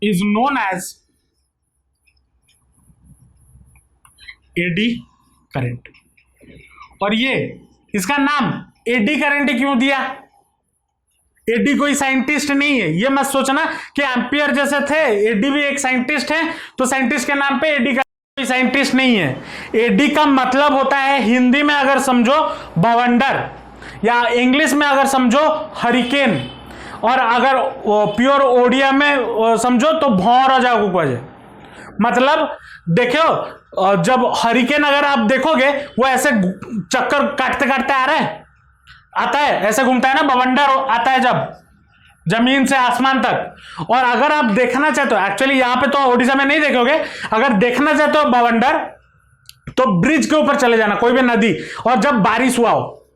is known as eddy current. और ये इसका नाम एडी करंट क्यों दिया, एडी कोई साइंटिस्ट नहीं है, ये मत सोचना कि एम्पियर जैसे थे, एडी भी एक साइंटिस्ट है, तो साइंटिस्ट के नाम पे एडी का कोई साइंटिस्ट नहीं है। एडी का मतलब होता है, हिंदी में अगर समझो बवंडर, या इंग्लिश में अगर समझो हरिकेन, और अगर प्योर ओडिया में समझो तो भौर हो जाओ वजह। मतलब देखो, जब हरिकेन अगर आप देखोगे वो ऐसे चक्कर काटते काटते आ रहा है, आता है ऐसे घूमता है ना, बवंडर आता है जब जमीन से आसमान तक। और अगर आप देखना चाहते हो, एक्चुअली यहां पे तो ओडिशा में नहीं देखोगे, अगर देखना चाहते हो बवंडर तो ब्रिज के ऊपर चले जाना, कोई भी नदी, और जब बारिश हुआ हो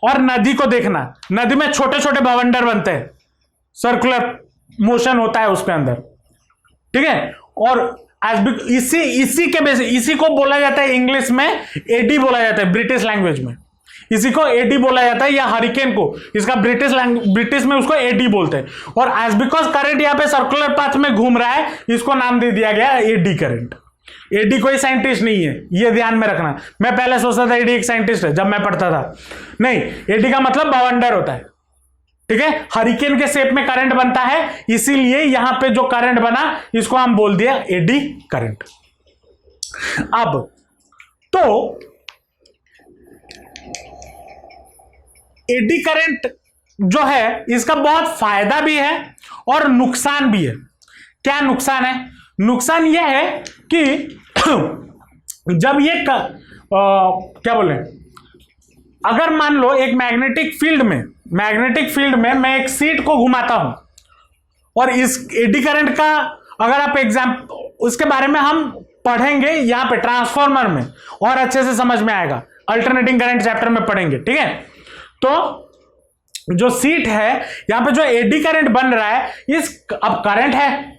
और नदी को देखना, नदी में छोटे छोटे बवंडर बनते हैं, सर्कुलर मोशन होता है उसके अंदर, ठीक है। और इसी के बेस, इसी को बोला जाता है इंग्लिश में एडी बोला जाता है, ब्रिटिश लैंग्वेज में इसी को एडी बोला जाता है, या हरिकेन को, इसका ब्रिटिश में उसको एडी बोलते हैं। और एज बिकॉज करंट यहाँ पे सर्कुलर पाथ में घूम रहा है, इसको नाम दे दिया गया एडी करंट। एडी कोई साइंटिस्ट नहीं है, ये ध्यान में रखना। मैं पहले सोचता था एडी एक साइंटिस्ट है जब मैं पढ़ता था, नहीं, एडी का मतलब बवंडर होता है, ठीक है। हरिकेन के शेप में करंट बनता है, इसीलिए यहां पे जो करंट बना इसको हम बोल दिया एडी करंट। अब तो एडी करंट जो है इसका बहुत फायदा भी है और नुकसान भी है। क्या नुकसान है? नुकसान यह है कि जब ये क्या बोले, अगर मान लो एक मैग्नेटिक फील्ड में मैं एक सीट को घुमाता हूं और इस एडी करंट का अगर आप उसके बारे में हम पढ़ेंगे यहां पे ट्रांसफॉर्मर में और अच्छे से समझ में आएगा, अल्टरनेटिंग करंट चैप्टर में पढ़ेंगे, ठीक है। तो जो सीट है यहां पे जो एडी करंट बन रहा है, अब करंट है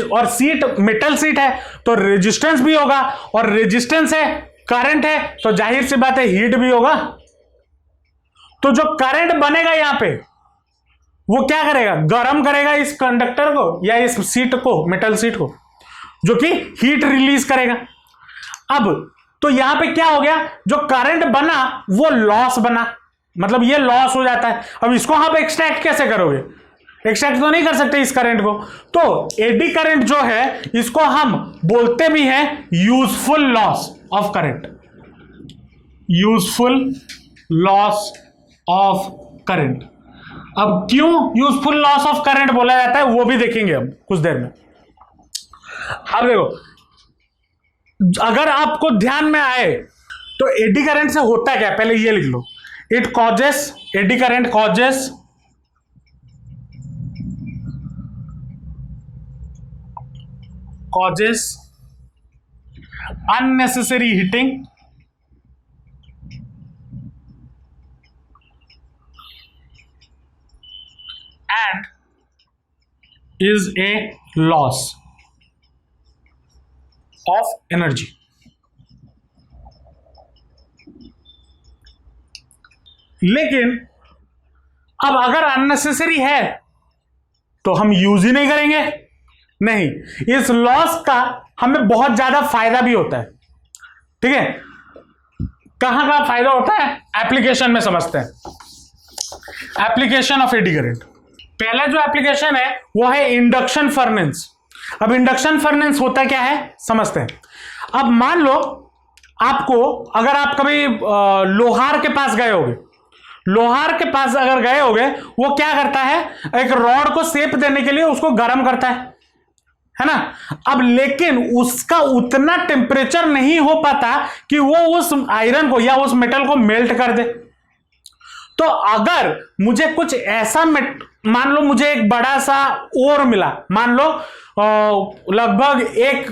और सीट मेटल सीट है तो रेजिस्टेंस भी होगा, और रेजिस्टेंस है, करंट है, तो जाहिर सी बात है हीट भी होगा। तो जो करंट बनेगा यहां पे वो क्या करेगा, गर्म करेगा इस कंडक्टर को या इस सीट को, मेटल सीट को, जो कि हीट रिलीज करेगा। अब तो यहां पे क्या हो गया, जो करंट बना वो लॉस बना, मतलब ये लॉस हो जाता है। अब इसको आप एक्सट्रैक्ट कैसे करोगे? एक्सट्रैक्ट तो नहीं कर सकते इस करंट को। तो एडी करंट जो है इसको हम बोलते भी हैं useful loss of current, useful loss of current. अब क्यों यूजफुल लॉस ऑफ करंट बोला जाता है वो भी देखेंगे हम कुछ देर में। अब देखो, अगर आपको ध्यान में आए तो एडी करंट से होता क्या, पहले ये लिख लो, it causes, eddy current causes unnecessary heating and is a loss of energy. लेकिन अब अगर अननेसेसरी है तो हम यूज ही नहीं करेंगे। नहीं, इस लॉस का हमें बहुत ज्यादा फायदा भी होता है, ठीक है। कहां का फायदा होता है, एप्लीकेशन में समझते हैं। एप्लीकेशन ऑफ एडी करंट, पहला जो एप्लीकेशन है वो है इंडक्शन फर्नेस। अब इंडक्शन फर्नेस होता क्या है समझते हैं। अब मान लो आपको, अगर आप कभी लोहार के पास गए होगे, लोहार के पास अगर गए होगे, वो क्या करता है, एक रॉड को शेप देने के लिए उसको गर्म करता है ना। अब लेकिन उसका उतना टेम्परेचर नहीं हो पाता कि वो उस आयरन को या उस मेटल को मेल्ट कर दे। तो अगर मुझे कुछ ऐसा मान लो मुझे एक बड़ा सा ओर मिला, मान लो लगभग एक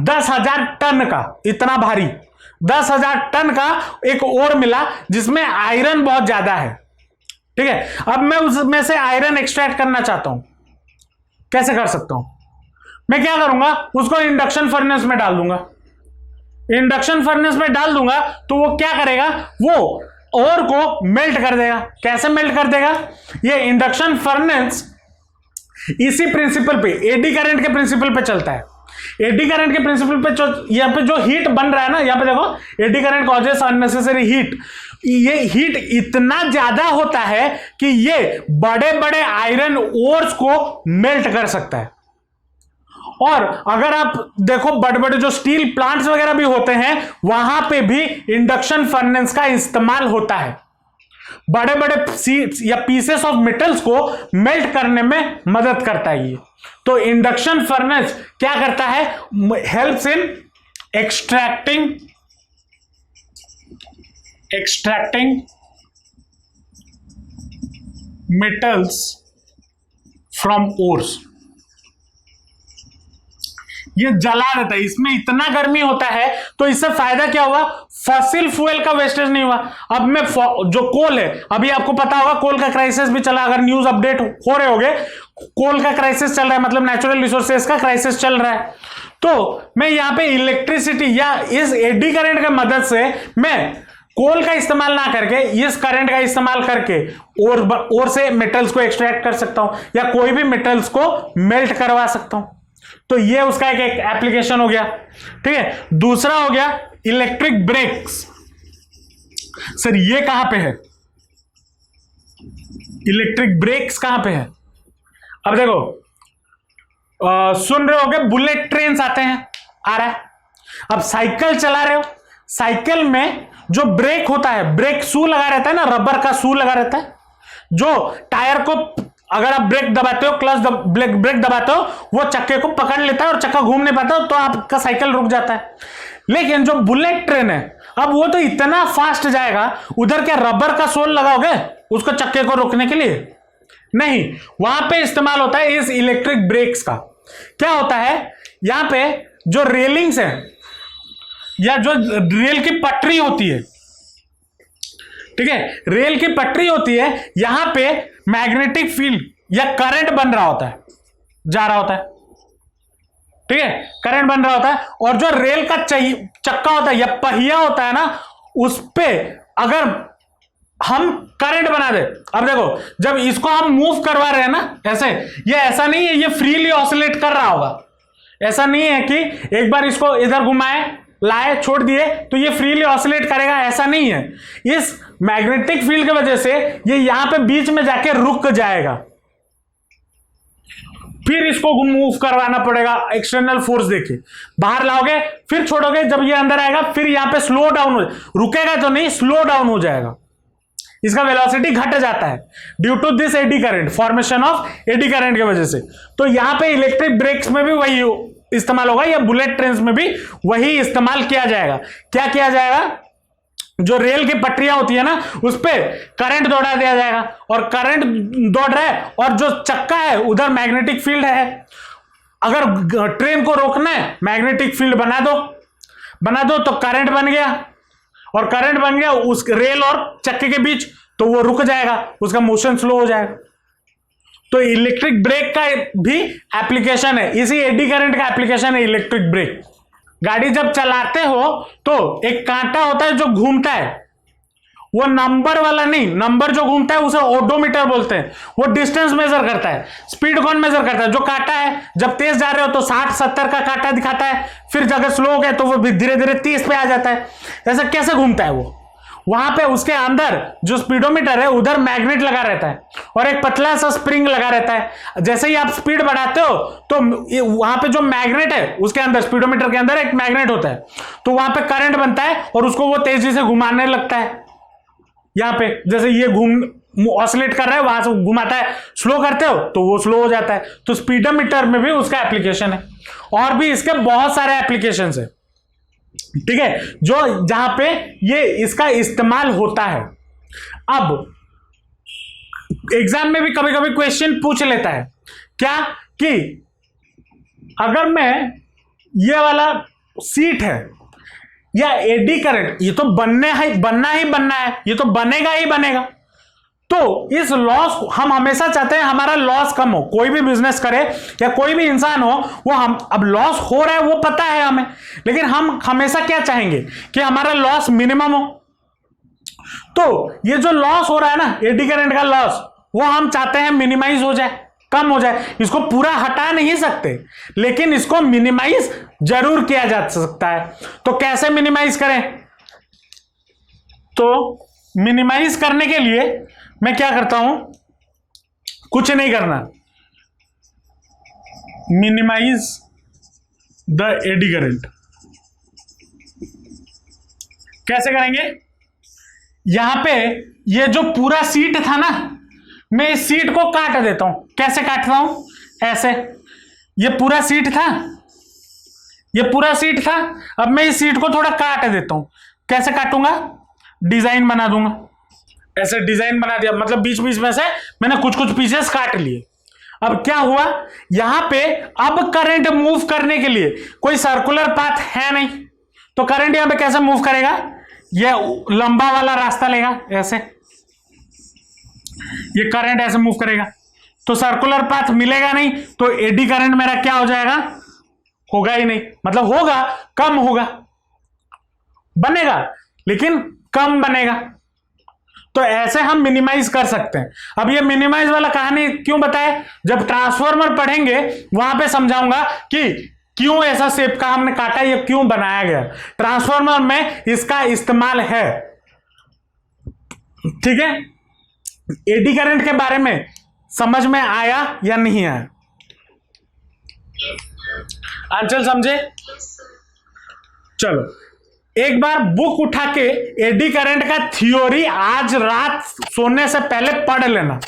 10,000 टन का, इतना भारी 10,000 टन का एक ओर मिला जिसमें आयरन बहुत ज्यादा है, ठीक है। अब मैं उसमें से आयरन एक्सट्रैक्ट करना चाहता हूं, कैसे कर सकता हूं? मैं क्या करूंगा, उसको इंडक्शन फर्नेस में डाल दूंगा। इंडक्शन फर्नेस में डाल दूंगा तो वो क्या करेगा, वो ओर को मेल्ट कर देगा। कैसे मेल्ट कर देगा? ये इंडक्शन फर्नेस इसी प्रिंसिपल पे, एडी करंट के प्रिंसिपल पे चलता है। एडी करंट के प्रिंसिपल पे यहां पे जो हीट बन रहा है ना, यहां पे देखो, eddy current causes unnecessary heat. ये हीट इतना ज्यादा होता है कि ये बड़े बड़े आयरन ओर्स को मेल्ट कर सकता है। और अगर आप देखो बड़े बड़े जो स्टील प्लांट्स वगैरह भी होते हैं, वहां पे भी इंडक्शन फर्नेस का इस्तेमाल होता है। बड़े बड़े सीड्स या पीसेस ऑफ मेटल्स को मेल्ट करने में मदद करता है ये। तो इंडक्शन फर्नेस क्या करता है, helps in extracting metals from ores. ये जला देता है, इसमें इतना गर्मी होता है, तो इससे फायदा क्या हुआ, फॉसिल फ्यूल का वेस्टेज नहीं हुआ। अब मैं जो कोल है, अभी आपको पता होगा कोल का क्राइसिस भी चला, अगर न्यूज अपडेट हो रहे होंगे, कोल का क्राइसिस चल रहा है, मतलब नेचुरल रिसोर्सेज का क्राइसिस चल रहा है। तो मैं यहां पे इलेक्ट्रिसिटी या इस एडी करंट की मदद से मैं कोल का इस्तेमाल ना करके इस करंट का इस्तेमाल करके और से मेटल्स को एक्सट्रैक्ट कर सकता हूं, या कोई भी मेटल्स को मेल्ट करवा सकता हूं। तो ये उसका एक एप्लीकेशन हो गया, ठीक है। दूसरा हो गया इलेक्ट्रिक ब्रेक्स। सर ये कहां पे है, इलेक्ट्रिक ब्रेक्स कहां पे है? अब देखो, सुन रहे होगे बुलेट ट्रेन आते हैं, आ रहा है। अब साइकिल चला रहे हो, साइकिल में जो ब्रेक होता है, ब्रेक शू लगा रहता है ना, रबर का शू लगा रहता है। जो टायर को अगर आप ब्रेक दबाते हो, ब्रेक दबाते हो, वो चक्के को पकड़ लेता है और चक्का घूम नहीं पाता, तो आपका साइकिल रुक जाता है। लेकिन जो बुलेट ट्रेन है, अब वो तो इतना फास्ट जाएगा, उधर क्या रबर का सोल लगाओगे उसको चक्के को रोकने के लिए? नहीं, वहां पे इस्तेमाल होता है इस इलेक्ट्रिक ब्रेक्स का। क्या होता है, यहां पे जो रेलिंग्स है या जो रेल की पटरी होती है, ठीक है, रेल की पटरी होती है, यहां पे मैग्नेटिक फील्ड या करंट बन रहा होता है, जा रहा होता है, ठीक है, करंट बन रहा होता है। और जो रेल का चक्का होता है या पहिया होता है ना, उस पे अगर हम करंट बना दे, अब देखो जब इसको हम मूव करवा रहे हैं ना ऐसे, ये ऐसा नहीं है ये फ्रीली ऑसिलेट कर रहा होगा, ऐसा नहीं है कि एक बार इसको इधर घुमाए, लाए, छोड़ दिए तो ये फ्रीली ऑसिलेट करेगा, ऐसा नहीं है। इस मैग्नेटिक फील्ड की वजह से ये यहां पे बीच में जाके रुक जाएगा, फिर इसको मूव करवाना पड़ेगा, एक्सटर्नल फोर्स देके बाहर लाओगे, फिर छोड़ोगे, जब ये अंदर आएगा फिर यहां पे स्लो डाउन हो, रुकेगा तो नहीं, स्लो डाउन हो जाएगा, इसका वेलोसिटी घट जाता है due to this eddy current, formation of eddy current की वजह से। तो यहां पे इलेक्ट्रिक ब्रेक्स में भी वही इस्तेमाल होगा, या बुलेट ट्रेन में भी वही इस्तेमाल किया जाएगा। क्या किया जाएगा, जो रेल की पटरियां होती है ना, उस पे करंट दौड़ा दिया जाएगा, और करंट दौड़ रहा है और जो चक्का है उधर मैग्नेटिक फील्ड है, अगर ट्रेन को रोकना है मैग्नेटिक फील्ड बना दो तो करंट बन गया, और करंट बन गया उस रेल और चक्के के बीच, तो वो रुक जाएगा, उसका मोशन स्लो हो जाएगा। तो इलेक्ट्रिक ब्रेक का भी एप्लीकेशन है, इसी एडी करंट का एप्लीकेशन है इलेक्ट्रिक ब्रेक। गाड़ी जब चलाते हो तो एक कांटा होता है जो घूमता है, वो नंबर वाला नहीं, नंबर जो घूमता है उसे ओडोमीटर बोलते हैं, वो डिस्टेंस मेजर करता है, स्पीड कौन मेजर करता है, जो कांटा है जब तेज जा रहे हो तो 60-70 का कांटा दिखाता है, फिर अगर स्लो हो गया तो वो धीरे धीरे 30 पे आ जाता है। ऐसा कैसे घूमता है वो, वहां पे उसके अंदर जो स्पीडोमीटर है उधर मैग्नेट लगा रहता है और एक पतला सा स्प्रिंग लगा रहता है। जैसे ही आप स्पीड बढ़ाते हो तो वहां पे जो मैग्नेट है उसके अंदर, स्पीडोमीटर के अंदर एक मैग्नेट होता है, तो वहां पे करंट बनता है और उसको वो तेजी से घुमाने लगता है। यहां पे जैसे ये ऑसिलेट कर रहा है, वहां से घुमाता है, स्लो करते हो तो वो स्लो हो जाता है। तो स्पीडोमीटर में भी उसका एप्लीकेशन है, और भी इसके बहुत सारे एप्लीकेशंस है, ठीक है, जो जहां पे ये इसका इस्तेमाल होता है। अब एग्जाम में भी कभी कभी क्वेश्चन पूछ लेता है क्या, कि अगर मैं ये वाला सीट है या एडी करंट, ये तो बनना ही बनना है, ये तो बनेगा ही बनेगा, तो इस लॉस को हम हमेशा चाहते हैं हमारा लॉस कम हो। कोई भी बिजनेस करे या कोई भी इंसान हो, वो हम अब लॉस हो रहा है वो पता है हमें, लेकिन हम हमेशा क्या चाहेंगे कि हमारा लॉस मिनिमम हो। तो ये जो लॉस हो रहा है ना, एडी करंट का लॉस, वो हम चाहते हैं मिनिमाइज हो जाए, कम हो जाए। इसको पूरा हटा नहीं सकते, लेकिन इसको मिनिमाइज जरूर किया जा सकता है। तो कैसे मिनिमाइज करें, तो मिनिमाइज करने के लिए मैं क्या करता हूं, कुछ नहीं करना, मिनिमाइज द एडी करंट। कैसे करेंगे, यहां पे ये जो पूरा सीट था ना, मैं इस सीट को काट देता हूं। कैसे काटता हूं, ऐसे, ये पूरा सीट था, ये पूरा सीट था, अब मैं इस सीट को थोड़ा काट देता हूं। कैसे काटूंगा, डिजाइन बना दूंगा, ऐसे डिजाइन बना दिया, मतलब बीच बीच में से मैंने कुछ कुछ पीसेस काट लिए। अब क्या हुआ, यहां पे अब करंट मूव करने के लिए कोई सर्कुलर पाथ है नहीं, तो करंट यहां पे कैसे मूव करेगा, ये लंबा वाला रास्ता लेगा, ऐसे ये करंट ऐसे मूव करेगा, तो सर्कुलर पाथ मिलेगा नहीं, तो एडी करंट मेरा क्या हो जाएगा, होगा ही नहीं, मतलब होगा, कम होगा, बनेगा लेकिन कम बनेगा। तो ऐसे हम मिनिमाइज कर सकते हैं। अब ये मिनिमाइज वाला कहानी क्यों बताए, जब ट्रांसफॉर्मर पढ़ेंगे वहां पे समझाऊंगा कि क्यों ऐसा शेप का हमने काटा, ये क्यों बनाया गया, ट्रांसफॉर्मर में इसका इस्तेमाल है, ठीक है। एडी करंट के बारे में समझ में आया या नहीं आया, आंचल समझे, चलो एक बार बुक उठा के एडी करंट का थ्योरी आज रात सोने से पहले पढ़ लेना,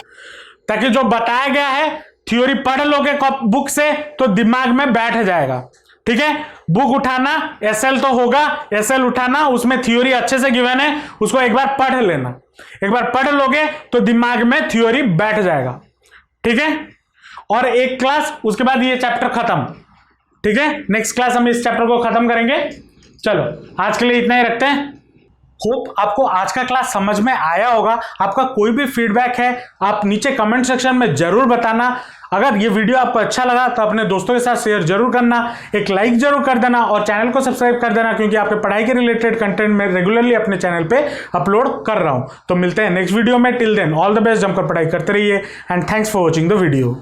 ताकि जो बताया गया है थ्योरी पढ़ लोगे बुक से तो दिमाग में बैठ जाएगा। ठीक है, बुक उठाना, एसएल तो होगा, एसएल उठाना, उसमें थ्योरी अच्छे से गिवन है, उसको एक बार पढ़ लेना। एक बार पढ़ लोगे तो दिमाग में थ्योरी बैठ जाएगा। ठीक है, और एक क्लास उसके बाद ये चैप्टर खत्म। ठीक है, नेक्स्ट क्लास हम इस चैप्टर को खत्म करेंगे। चलो आज के लिए इतना ही रखते हैं। होप आपको आज का क्लास समझ में आया होगा। आपका कोई भी फीडबैक है आप नीचे कमेंट सेक्शन में जरूर बताना। अगर ये वीडियो आपको अच्छा लगा तो अपने दोस्तों के साथ शेयर जरूर करना, एक लाइक जरूर कर देना और चैनल को सब्सक्राइब कर देना, क्योंकि आपके पढ़ाई के रिलेटेड कंटेंट मैं रेगुलरली अपने चैनल पे अपलोड कर रहा हूं। तो मिलते हैं नेक्स्ट वीडियो में। Till then all the best, जमकर पढ़ाई करते रहिए and thanks for watching the video.